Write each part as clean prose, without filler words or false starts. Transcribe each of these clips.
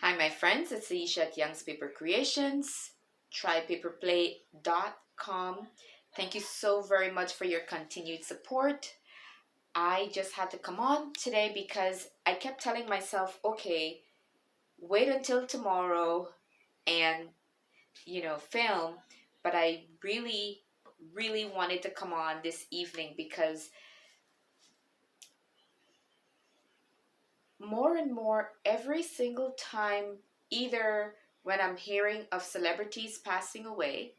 Hi, my friends. It's Ayesha at Youngspapercreations. Trypaperplay.com. Thank you so very much for your continued support. I just had to come on today because I kept telling myself, okay, wait until tomorrow and, film. But I really, really wanted to come on this evening because more and more every single time, either when I'm hearing of celebrities passing away,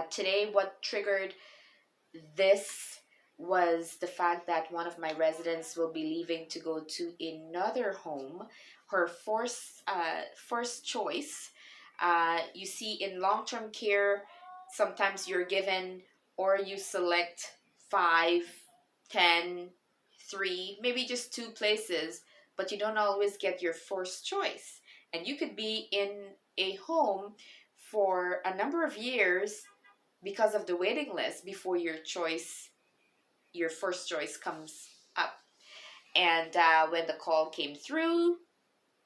today what triggered this was the fact that one of my residents will be leaving to go to another home, her first choice. You see, in long-term care, sometimes you're given or you select 5, 10, 3, maybe just 2 places, but you don't always get your first choice. And you could be in a home for a number of years because of the waiting list before your first choice comes up. And when the call came through,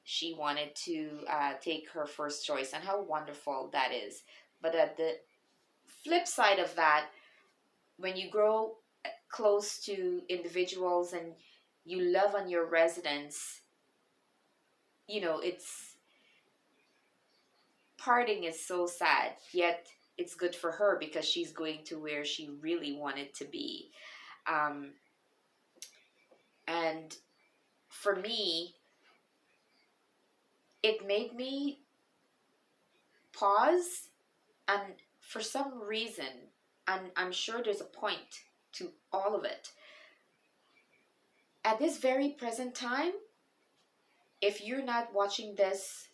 she wanted to take her first choice, and how wonderful that is. But at the flip side of that, when you grow close to individuals and you love on your residents, it's parting is so sad, yet it's good for her because she's going to where she really wanted to be. Um, and for me, it made me pause, and for some reason, and I'm sure there's a point to all of it, at this very present time, if you're not watching this,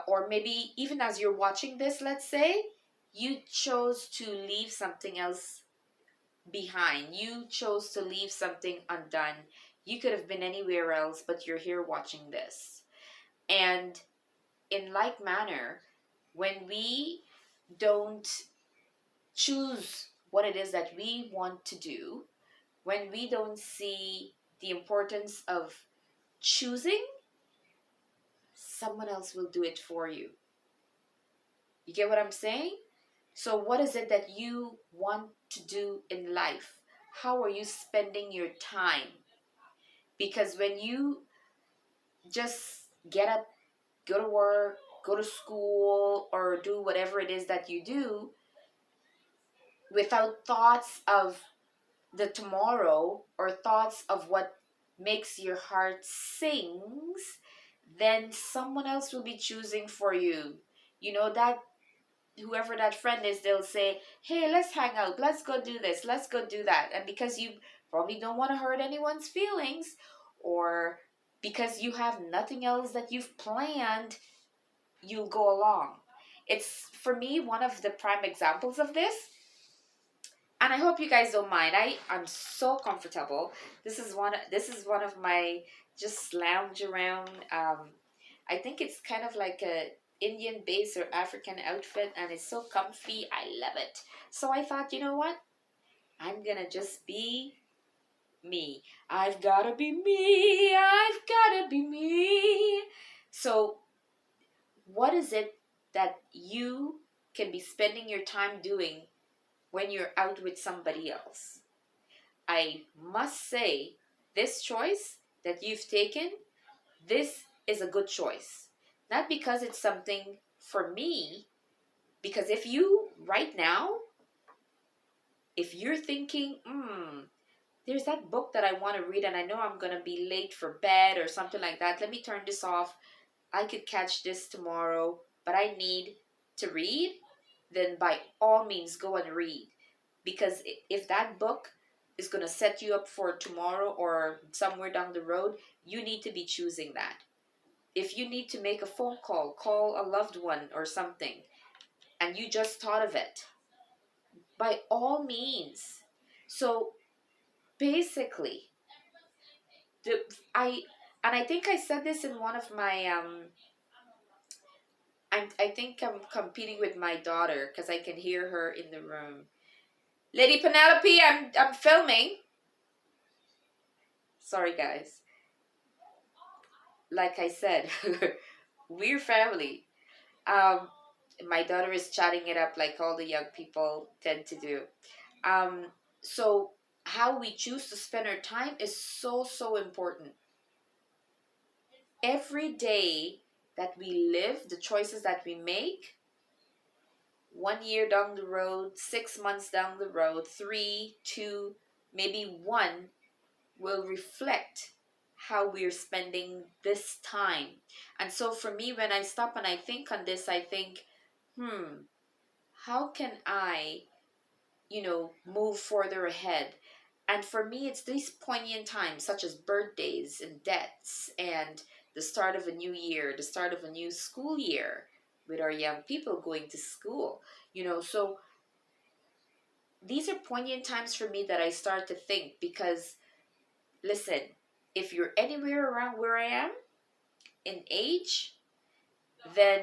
or maybe even as you're watching this, let's say, you chose to leave something else behind. You chose to leave something undone. You could have been anywhere else, but you're here watching this. And in like manner, when we don't choose what it is that we want to do, when we don't see the importance of choosing, someone else will do it for you. You get what I'm saying? So, what is it that you want to do in life? How are you spending your time? Because when you just get up, go to work, go to school, or do whatever it is that you do without thoughts of the tomorrow or thoughts of what makes your heart sings, then someone else will be choosing for you. That whoever that friend is, they'll say, hey, let's hang out, let's go do this, let's go do that. And because you probably don't want to hurt anyone's feelings, or because you have nothing else that you've planned, you'll go along. It's, for me, one of the prime examples of this. And I hope you guys don't mind. I'm so comfortable. This is one of my just lounge around. I think it's kind of like a Indian base or African outfit, and it's so comfy. I love it. So I thought, you know what? I'm gonna just be me. I've gotta be me. I've gotta be me. So what is it that you can be spending your time doing when you're out with somebody else? I must say, this choice that you've taken, this is a good choice. Not because it's something for me, because if you, right now, if you're thinking, there's that book that I want to read and I know I'm going to be late for bed or something like that, let me turn this off. I could catch this tomorrow, but I need to read, then by all means go and read. Because if that book is going to set you up for tomorrow or somewhere down the road, you need to be choosing that. If you need to make a phone call, call a loved one or something, and you just thought of it, by all means. So basically, the I and I think I said this in one of my I think I'm competing with my daughter because I can hear her in the room. Lady Penelope, I'm filming. Sorry, guys. like I said, we're family. Um, my daughter is chatting it up like all the young people tend to do. Um, so how we choose to spend our time is so, so important. Every day that we live, the choices that we make, 1 year down the road, 6 months down the road, three, two, maybe one, will reflect how we're spending this time. And so for me, when I stop and I think on this, I think, hmm, how can I, move further ahead? And for me, it's these poignant times, such as birthdays and deaths and the start of a new year, the start of a new school year with our young people going to school. So these are poignant times for me that I start to think because, listen, if you're anywhere around where I am in age, then,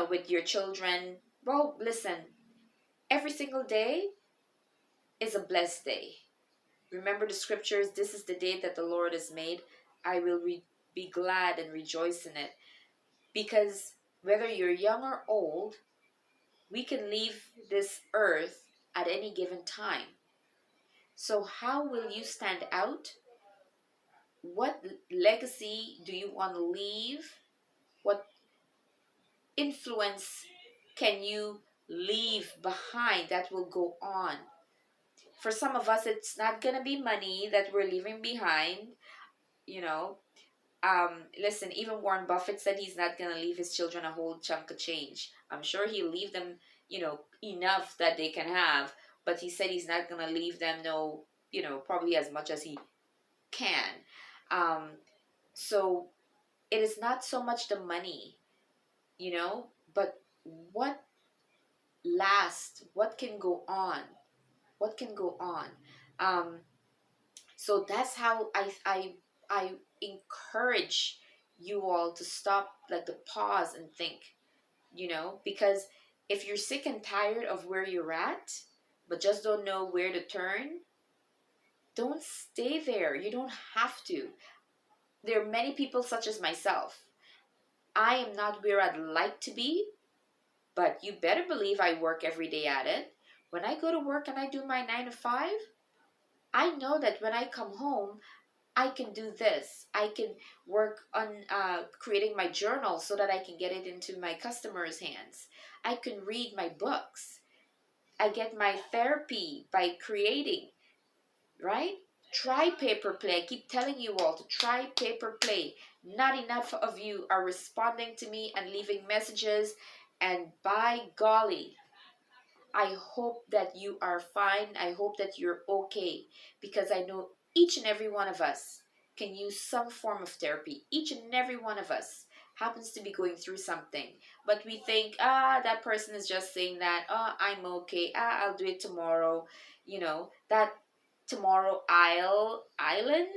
with your children, well, listen, every single day is a blessed day. Remember the scriptures, this is the day that the Lord has made. I will be glad and rejoice in it. Because whether you're young or old, we can leave this earth at any given time. So, how will you stand out? What legacy do you want to leave? What influence can you leave behind that will go on? For some of us, it's not going to be money that we're leaving behind, you know. Listen, even Warren Buffett said he's not going to leave his children a whole chunk of change. I'm sure he'll leave them, enough that they can have, but he said he's not going to leave them no, probably as much as he can. Um, so it is not so much the money, but what lasts, what can go on, what can go on. Um, so that's how I encourage you all to stop, like to pause and think, because if you're sick and tired of where you're at, but just don't know where to turn, don't stay there. You don't have to. There are many people such as myself. I am not where I'd like to be, but you better believe I work every day at it. When I go to work and I do my 9 to 5, I know that when I come home, I can do this. I can work on creating my journal so that I can get it into my customers' hands. I can read my books. I get my therapy by creating, right? Try paper play. I keep telling you all to try paper play. Not enough of you are responding to me and leaving messages. And by golly, I hope that you are fine. I hope that you're okay because I know each and every one of us can use some form of therapy. Each and every one of us happens to be going through something. But we think, that person is just saying that, I'm okay. I'll do it tomorrow. That tomorrow island,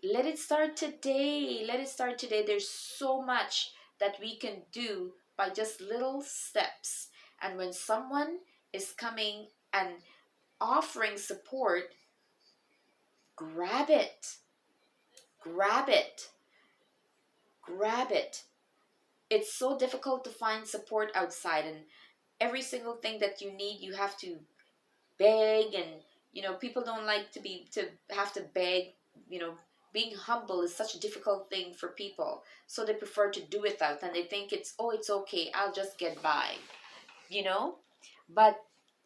let it start today. Let it start today. There's so much that we can do by just little steps. And when someone is coming and offering support, grab it. Grab it. Grab it. It's so difficult to find support outside, and every single thing that you need, you have to beg. And people don't like to have to beg. Being humble is such a difficult thing for people, so they prefer to do without, and they think it's okay, I'll just get by. you know but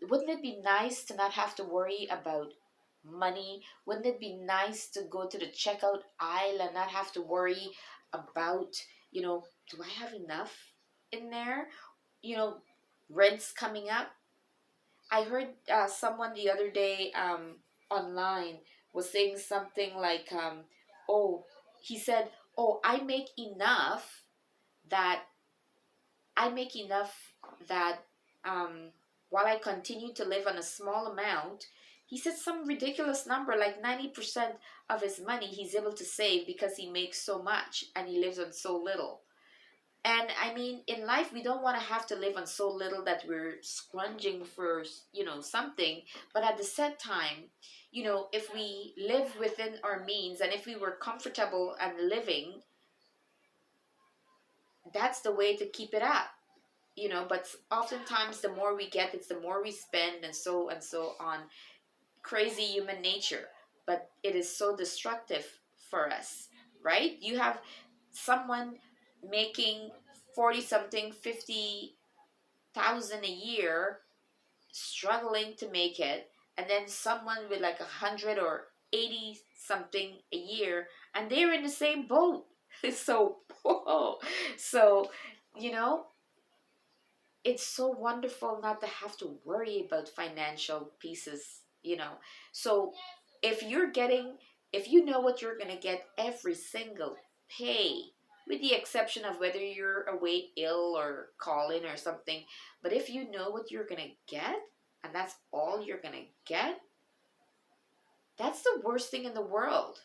wouldn't it be nice to not have to worry about money? Wouldn't it be nice to go to the checkout aisle and not have to worry about, do I have enough in there? you know Rent's coming up. I heard someone the other day, online, was saying something like, oh, he said, oh, that I make enough that, while I continue to live on a small amount, he said some ridiculous number like 90% of his money he's able to save because he makes so much and he lives on so little. And I mean, in life, we don't want to have to live on so little that we're scrunging for, something. But at the same time, if we live within our means and if we were comfortable and living, that's the way to keep it up. But oftentimes, the more we get, it's the more we spend, and so on. Crazy human nature, but it is so destructive for us, right? You have someone making 40 something, 50,000 a year, struggling to make it, and then someone with like 100 or 80 something a year, and they're in the same boat. So, whoa. So, you know, it's so wonderful not to have to worry about financial pieces. So if you know what you're going to get every single pay, with the exception of whether you're away ill or call in or something, but if you know what you're going to get and that's all you're going to get, that's the worst thing in the world.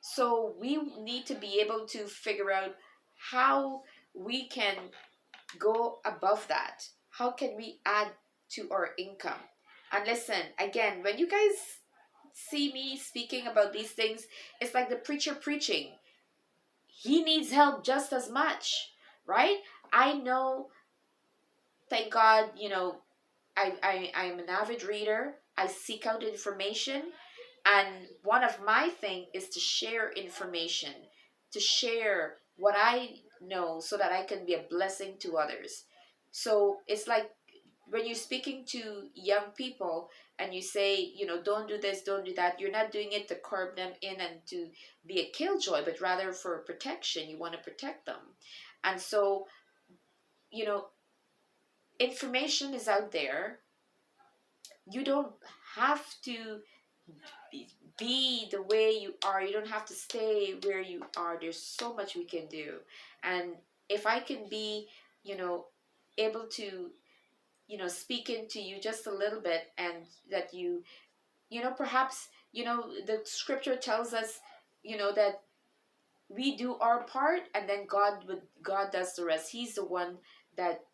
So we need to be able to figure out how we can go above that. How can we add to our income? And listen, again, when you guys see me speaking about these things, it's like the preacher preaching. He needs help just as much, right? I know, thank God, I'm an avid reader. I seek out information. And one of my thing is to share information, to share what I know so that I can be a blessing to others. So it's like when you're speaking to young people and you say, don't do this, don't do that, you're not doing it to curb them in and to be a killjoy, but rather for protection. You want to protect them. And so, you know, information is out there. You don't have to be the way you are. You don't have to stay where you are. There's so much we can do. And if I can be, you know, able to, speak into you just a little bit, and that perhaps, the scripture tells us, that we do our part and then God does the rest. He's the one that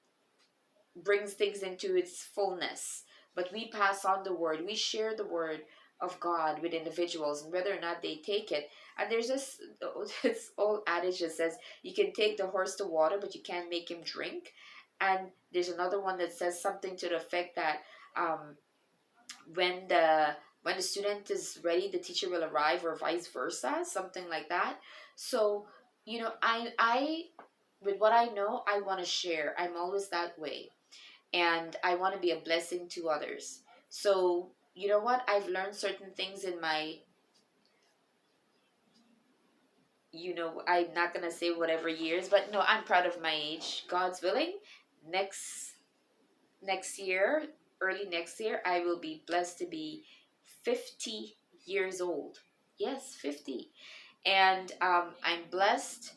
brings things into its fullness. But we pass on the word, we share the word of God with individuals, and whether or not they take it. And there's this old adage that says you can take the horse to water, but you can't make him drink. And there's another one that says something to the effect that when the student is ready, the teacher will arrive, or vice versa, something like that. So, I with what I know, I want to share. I'm always that way, and I want to be a blessing to others. So, you know what? I've learned certain things in my, I'm not going to say whatever years, but no, I'm proud of my age. God's willing, next next year, early next year, I will be blessed to be 50 years old. Yes, 50. And I'm blessed.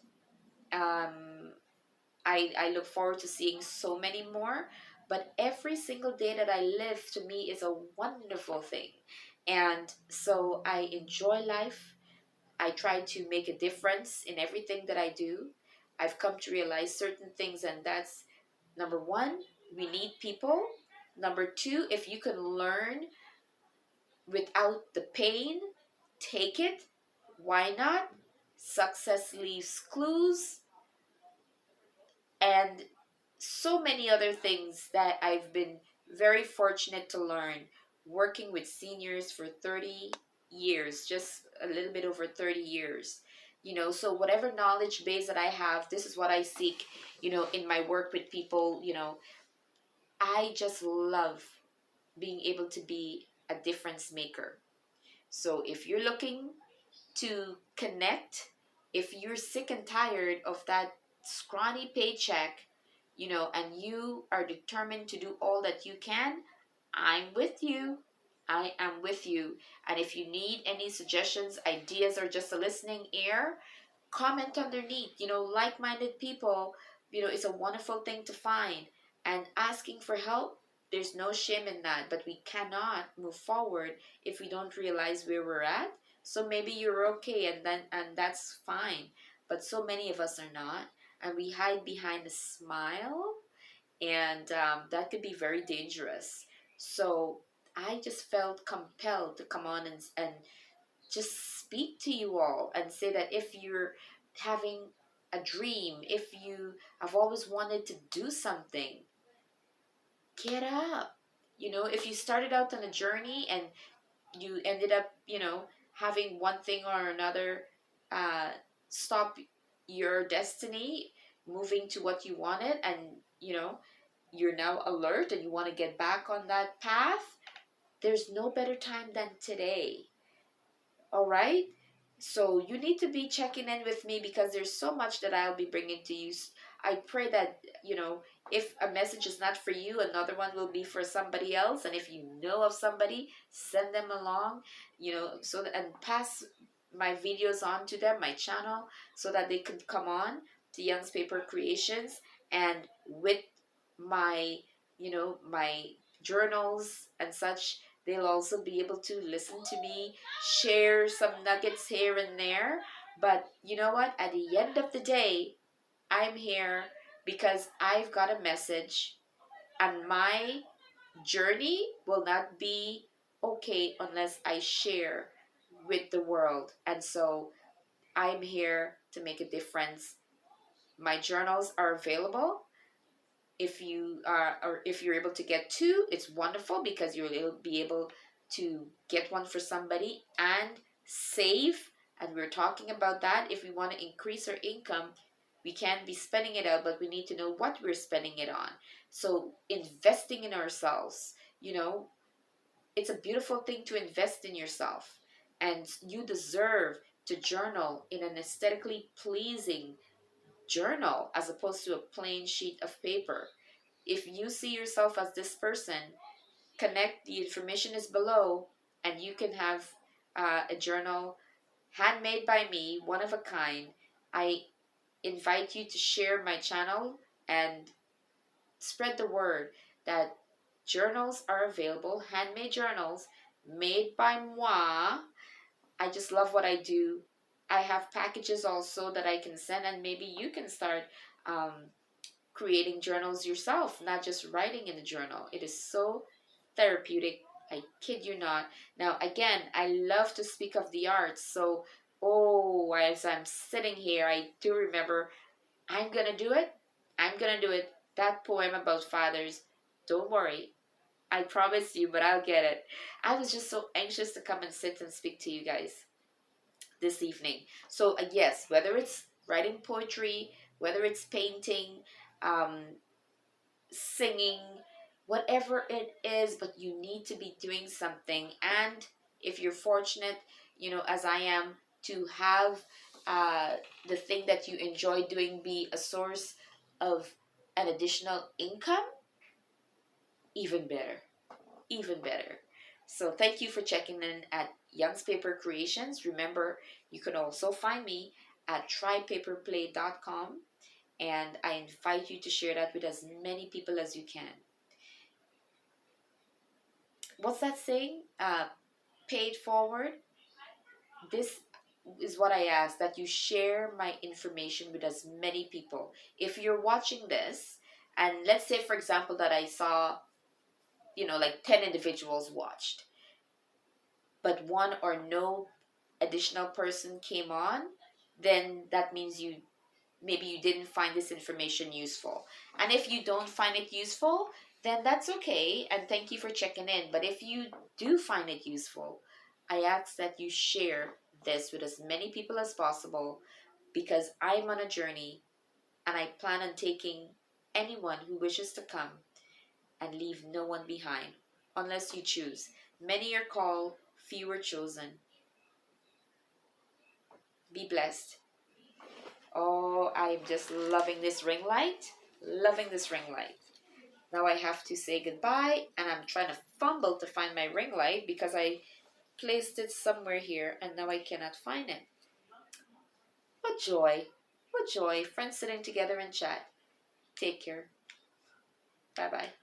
Um, I look forward to seeing so many more. But every single day that I live, to me, is a wonderful thing. And so I enjoy life. I try to make a difference in everything that I do. I've come to realize certain things, and that's number one, we need people. Number two, if you can learn without the pain, take it. Why not? Success leaves clues, and so many other things that I've been very fortunate to learn working with seniors for 30 years, just a little bit over 30 years. So whatever knowledge base that I have, this is what I seek, in my work with people. I just love being able to be a difference maker. So if you're looking to connect, if you're sick and tired of that scrawny paycheck, and you are determined to do all that you can, I'm with you. I am with you. And if you need any suggestions, ideas, or just a listening ear, comment underneath. Like-minded people, it's a wonderful thing to find. And asking for help, there's no shame in that. But we cannot move forward if we don't realize where we're at. So maybe you're okay, and that's fine. But so many of us are not. and we hide behind a smile, and that could be very dangerous. So I just felt compelled to come on and just speak to you all and say that if you're having a dream, if you have always wanted to do something, get up. If you started out on a journey and you ended up, having one thing or another uh, stop your destiny, moving to what you wanted, and you know you're now alert and you want to get back on that path, there's no better time than today. All right. So you need to be checking in with me because there's so much that I'll be bringing to you. I pray that, if a message is not for you, another one will be for somebody else. And if you know of somebody, send them along, and pass my videos on to them, my channel, so that they could come on to Young's Paper Creations. And with my, my journals and such, they'll also be able to listen to me, share some nuggets here and there. But you know what? At the end of the day, I'm here because I've got a message, and my journey will not be okay unless I share with the world. And so I'm here to make a difference. My journals are available. If you're able to get two, it's wonderful because you'll be able to get one for somebody and save. And we're talking about that. If we want to increase our income, we can't be spending it out, but we need to know what we're spending it on. So investing in ourselves, it's a beautiful thing to invest in yourself, and you deserve to journal in an aesthetically pleasing journal as opposed to a plain sheet of paper. If you see yourself as this person, connect. The information is below, and you can have a journal handmade by me, one of a kind. I invite you to share my channel and spread the word that journals are available, handmade journals made by moi. I just love what I do. I have packages also that I can send, and maybe you can start um, creating journals yourself, not just writing in a journal. It is so therapeutic. I kid you not. Now, again, I love to speak of the arts. So, as I'm sitting here, I do remember I'm going to do it. I'm going to do it. That poem about fathers, don't worry. I promise you, but I'll get it. I was just so anxious to come and sit and speak to you guys this evening. So, yes, whether it's writing poetry, whether it's painting, um, singing, whatever it is, but you need to be doing something. And if you're fortunate, as I am, to have uh, the thing that you enjoy doing be a source of an additional income, even better. Even better. So thank you for checking in at Young's Paper Creations. Remember, you can also find me at trypaperplay.com, and I invite you to share that with as many people as you can. What's that saying? Pay it forward. This is what I ask, that you share my information with as many people. If you're watching this, and let's say, for example, that I saw, like 10 individuals watched, but one or no additional person came on, then that means maybe you didn't find this information useful. And if you don't find it useful, then that's okay, and thank you for checking in. But if you do find it useful, I ask that you share this with as many people as possible, because I'm on a journey and I plan on taking anyone who wishes to come and leave no one behind, unless you choose. Many are called, few are chosen. Be blessed. Oh, I'm just loving this ring light. Loving this ring light. Now I have to say goodbye, and I'm trying to fumble to find my ring light because I placed it somewhere here and now I cannot find it. What joy. What joy. Friends sitting together and chat. Take care. Bye bye.